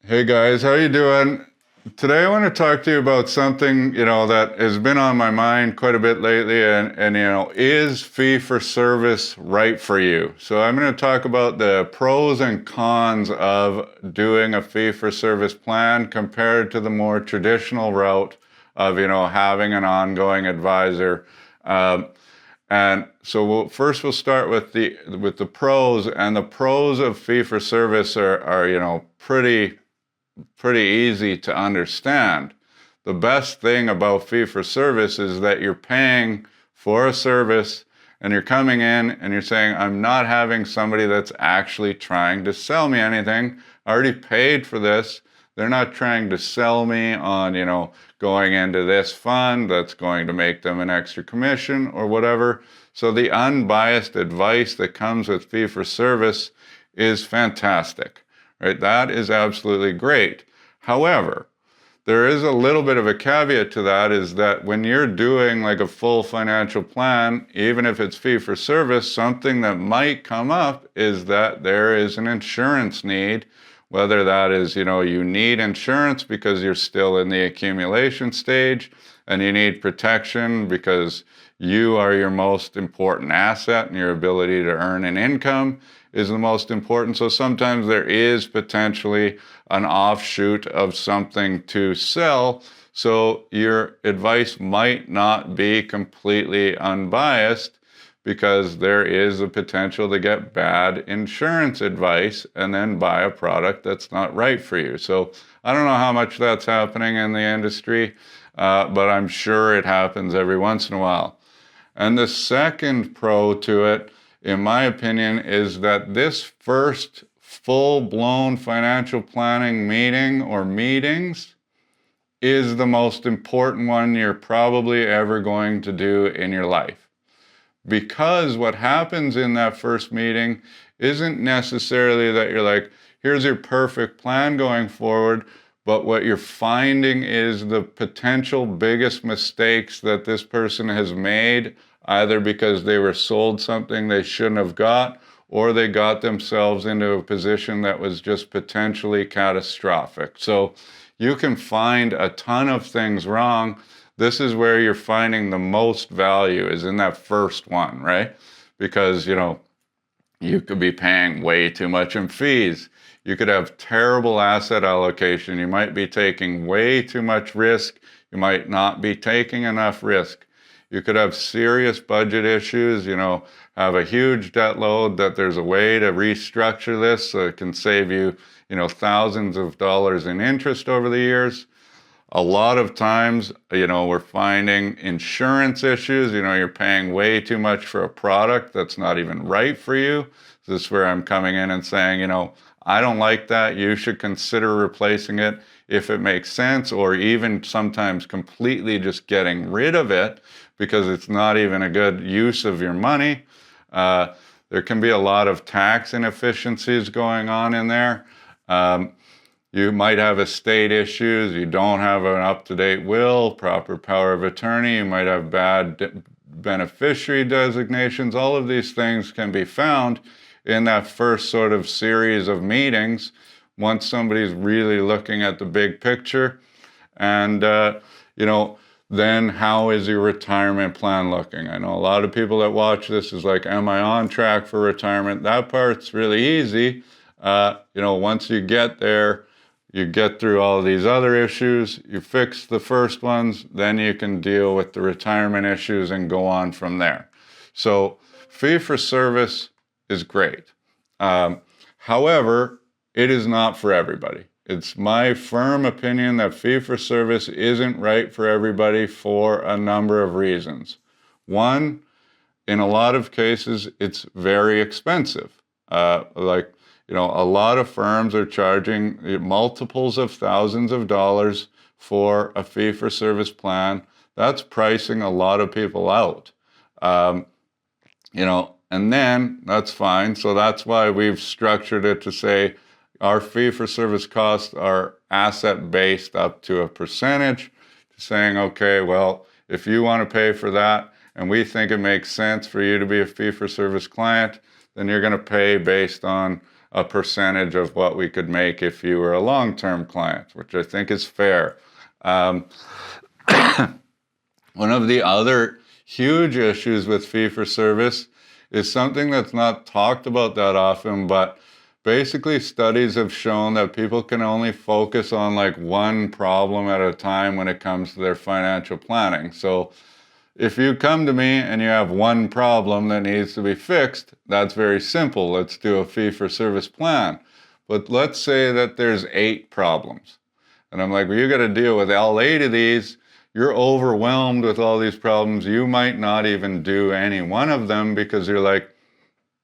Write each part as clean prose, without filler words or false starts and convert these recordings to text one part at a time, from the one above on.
Hey guys, how you doing? Today I want to talk to you about something, that has been on my mind quite a bit lately and is fee for service right for you? So I'm going to talk about the pros and cons of doing a fee for service plan compared to the more traditional route of, having an ongoing advisor. And so first we'll start with the pros, and the pros of fee for service are pretty easy to understand. The best thing about fee for service is that you're paying for a service and you're coming in and you're saying, I'm not having somebody that's actually trying to sell me anything. I already paid for this. They're not trying to sell me on, going into this fund that's going to make them an extra commission or whatever. So the unbiased advice that comes with fee for service is fantastic. Right? That is absolutely great. However, there is a little bit of a caveat to that, is that when you're doing like a full financial plan, even if it's fee for service, something that might come up is that there is an insurance need, whether that is, you need insurance because you're still in the accumulation stage and you need protection because you are your most important asset and your ability to earn an income is the most important. So sometimes there is potentially an offshoot of something to sell. So your advice might not be completely unbiased because there is a potential to get bad insurance advice and then buy a product that's not right for you. So I don't know how much that's happening in the industry, but I'm sure it happens every once in a while. And the second pro to it, in my opinion, is that this first full-blown financial planning meeting or meetings is the most important one you're probably ever going to do in your life. Because what happens in that first meeting isn't necessarily that you're like, here's your perfect plan going forward, but what you're finding is the potential biggest mistakes that this person has made, either because they were sold something they shouldn't have got, or they got themselves into a position that was just potentially catastrophic. So you can find a ton of things wrong. This is where you're finding the most value, is in that first one, right? Because, you could be paying way too much in fees. You could have terrible asset allocation. You might be taking way too much risk. You might not be taking enough risk. You could have serious budget issues, have a huge debt load that there's a way to restructure this so it can save you, thousands of dollars in interest over the years. A lot of times, we're finding insurance issues. You're paying way too much for a product that's not even right for you. This is where I'm coming in and saying, I don't like that. You should consider replacing it if it makes sense, or even sometimes completely just getting rid of it because it's not even a good use of your money. There can be a lot of tax inefficiencies going on in there. You might have estate issues. You don't have an up-to-date will, proper power of attorney. You might have bad beneficiary designations. All of these things can be found in that first sort of series of meetings once somebody's really looking at the big picture. And, then how is your retirement plan looking? I know a lot of people that watch this is like, am I on track for retirement? That part's really easy. Once you get there, you get through all of these other issues, you fix the first ones, then you can deal with the retirement issues and go on from there. So fee for service is great. However, it is not for everybody. It's my firm opinion that fee for service isn't right for everybody for a number of reasons. One, in a lot of cases, it's very expensive. A lot of firms are charging multiples of thousands of dollars for a fee for service plan. That's pricing a lot of people out. And then that's fine. So that's why we've structured it to say our fee for service costs are asset based up to a percentage, saying, okay, well, if you want to pay for that and we think it makes sense for you to be a fee for service client, then you're going to pay based on a percentage of what we could make if you were a long-term client, which I think is fair. Um, One of the other huge issues with fee-for-service is something that's not talked about that often, but basically studies have shown that people can only focus on like one problem at a time when it comes to their financial planning. So if you come to me and you have one problem that needs to be fixed, that's very simple. Let's do a fee-for-service plan. But let's say that there's 8 problems. And I'm like, well, you got to deal with all 8 of these. You're overwhelmed with all these problems. You might not even do any one of them because you're like,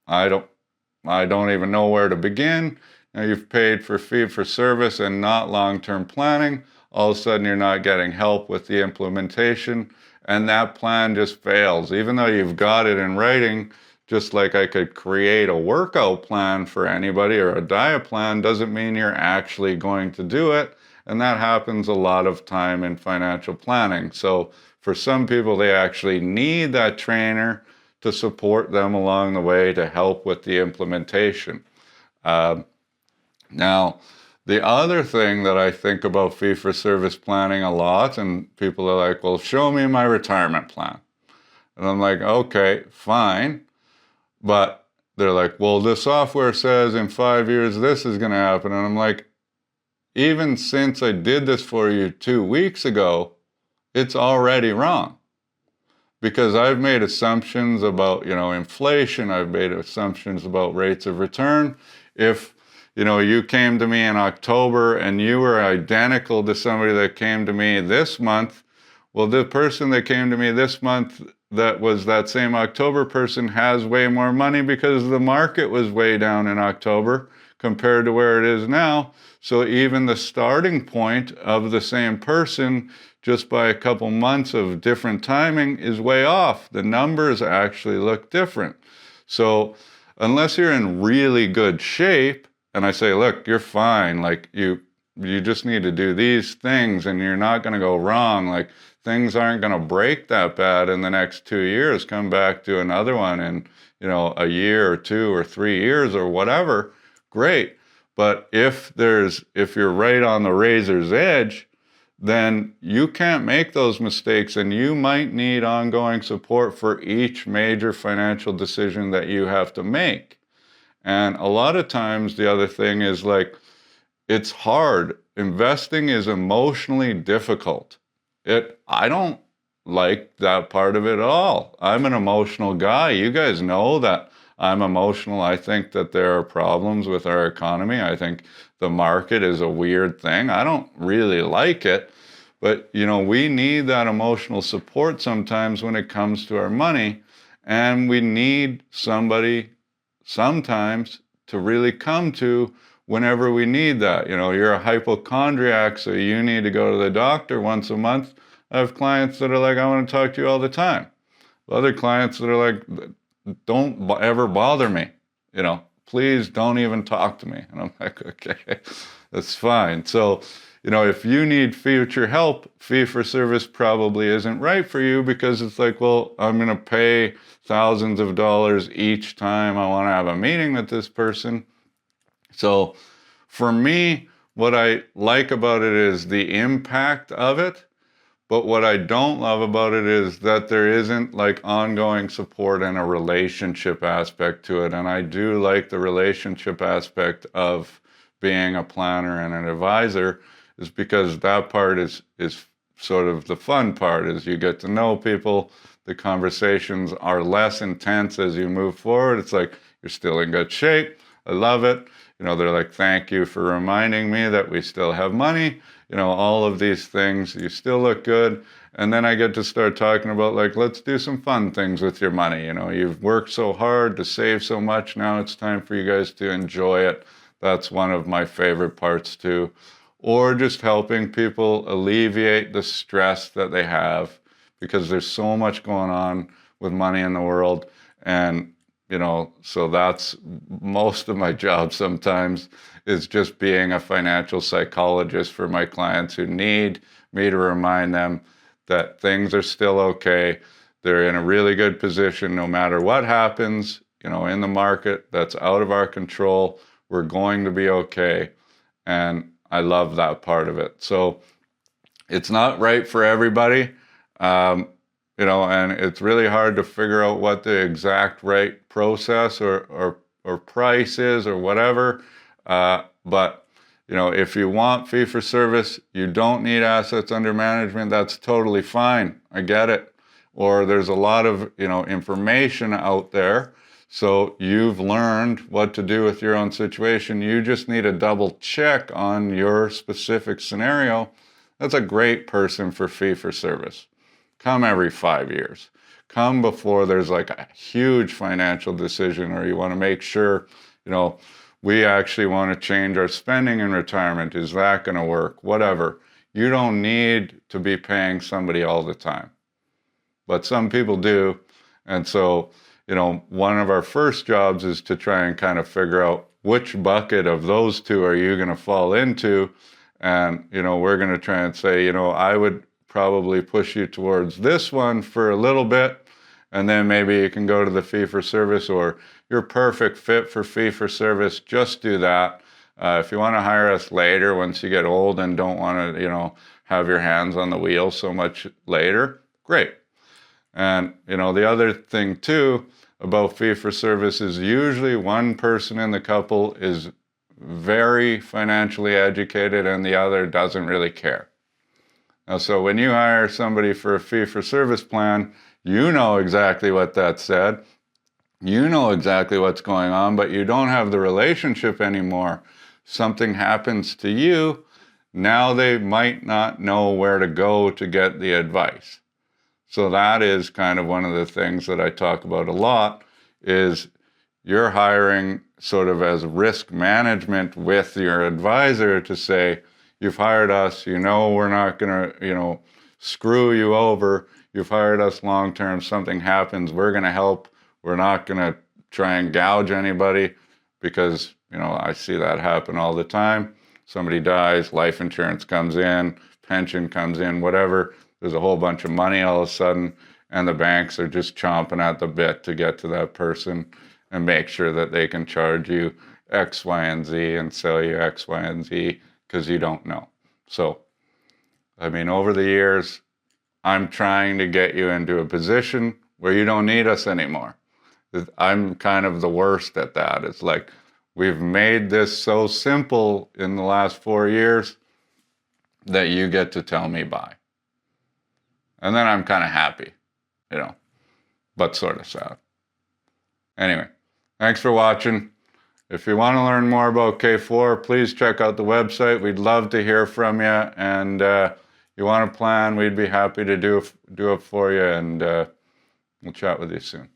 I don't even know where to begin. Now you've paid for fee-for-service and not long-term planning. All of a sudden you're not getting help with the implementation, and that plan just fails. Even though you've got it in writing, just like I could create a workout plan for anybody or a diet plan, doesn't mean you're actually going to do it. And that happens a lot of time in financial planning. So for some people, they actually need that trainer to support them along the way to help with the implementation. Now, the other thing that I think about fee-for-service planning a lot, and people are like, well, show me my retirement plan. And I'm like, okay, fine. But they're like, well, the software says in 5 years this is going to happen. And I'm like, even since I did this for you 2 weeks ago, it's already wrong. Because I've made assumptions about, inflation. I've made assumptions about rates of return. If, you came to me in October and you were identical to somebody that came to me this month, well, the person that came to me this month that was that same October person has way more money because the market was way down in October compared to where it is now. So even the starting point of the same person, just by a couple months of different timing, is way off. The numbers actually look different. So unless you're in really good shape, and I say, look, you're fine, like you just need to do these things and you're not going to go wrong, like things aren't going to break that bad in the next 2 years, come back to another one in, a year or 2 or 3 years or whatever, great. But if you're right on the razor's edge, then you can't make those mistakes, and you might need ongoing support for each major financial decision that you have to make. And a lot of times the other thing is like, it's hard. Investing is emotionally difficult. I don't like that part of it at all. I'm an emotional guy. You guys know that I'm emotional. I think that there are problems with our economy. I think the market is a weird thing. I don't really like it. But, we need that emotional support sometimes when it comes to our money. And we need somebody sometimes to really come to whenever we need that. You're a hypochondriac, so you need to go to the doctor once a month. I have clients that are like, I want to talk to you all the time. Other clients that are like, don't ever bother me. Please don't even talk to me. And I'm like, okay, that's fine. So, if you need future help, fee-for-service probably isn't right for you, because it's like, well, I'm going to pay thousands of dollars each time I want to have a meeting with this person. So for me, what I like about it is the impact of it. But what I don't love about it is that there isn't like ongoing support and a relationship aspect to it. And I do like the relationship aspect of being a planner and an advisor, is because that part is sort of the fun part, is you get to know people. The conversations are less intense as you move forward. It's like, you're still in good shape. I love it. They're like, thank you for reminding me that we still have money. All of these things, you still look good. And then I get to start talking about like, let's do some fun things with your money. You've worked so hard to save so much. Now it's time for you guys to enjoy it. That's one of my favorite parts too. Or just helping people alleviate the stress that they have, because there's so much going on with money in the world. And so that's most of my job sometimes, is just being a financial psychologist for my clients who need me to remind them that things are still okay. They're in a really good position no matter what happens, in the market that's out of our control. We're going to be okay. And I love that part of it. So it's not right for everybody, and it's really hard to figure out what the exact right process or price is or whatever. But if you want fee for service, you don't need assets under management. That's totally fine. I get it. Or there's a lot of information out there. So you've learned what to do with your own situation. You just need a double check on your specific scenario. That's a great person for fee for service. Come every 5 years. Come before there's like a huge financial decision, or you want to make sure, we actually want to change our spending in retirement. Is that going to work? Whatever. You don't need to be paying somebody all the time. But some people do. And so, one of our first jobs is to try and kind of figure out which bucket of those two are you going to fall into. And, we're going to try and say, I would probably push you towards this one for a little bit. And then maybe you can go to the fee for service, or you're perfect fit for fee for service. Just do that. If you want to hire us later, once you get old and don't want to, have your hands on the wheel so much later, great. And, the other thing too about fee for service is usually one person in the couple is very financially educated and the other doesn't really care. Now, so when you hire somebody for a fee for service plan, you know exactly what that said. You know exactly what's going on, but you don't have the relationship anymore. Something happens to you. Now they might not know where to go to get the advice. So that is kind of one of the things that I talk about a lot, is you're hiring sort of as risk management with your advisor to say, you've hired us, we're not going to, screw you over. You've hired us long-term. Something happens, we're going to help. We're not going to try and gouge anybody, because, I see that happen all the time. Somebody dies, life insurance comes in, pension comes in, whatever. There's a whole bunch of money all of a sudden, and the banks are just chomping at the bit to get to that person and make sure that they can charge you X, Y, and Z and sell you X, Y, and Z because you don't know. So, over the years, I'm trying to get you into a position where you don't need us anymore. I'm kind of the worst at that. It's like, we've made this so simple in the last 4 years that you get to tell me bye. And then I'm kind of happy, but sort of sad. Anyway, thanks for watching. If you want to learn more about K4, please check out the website. We'd love to hear from you. And you want a plan, we'd be happy to do it for you. And we'll chat with you soon.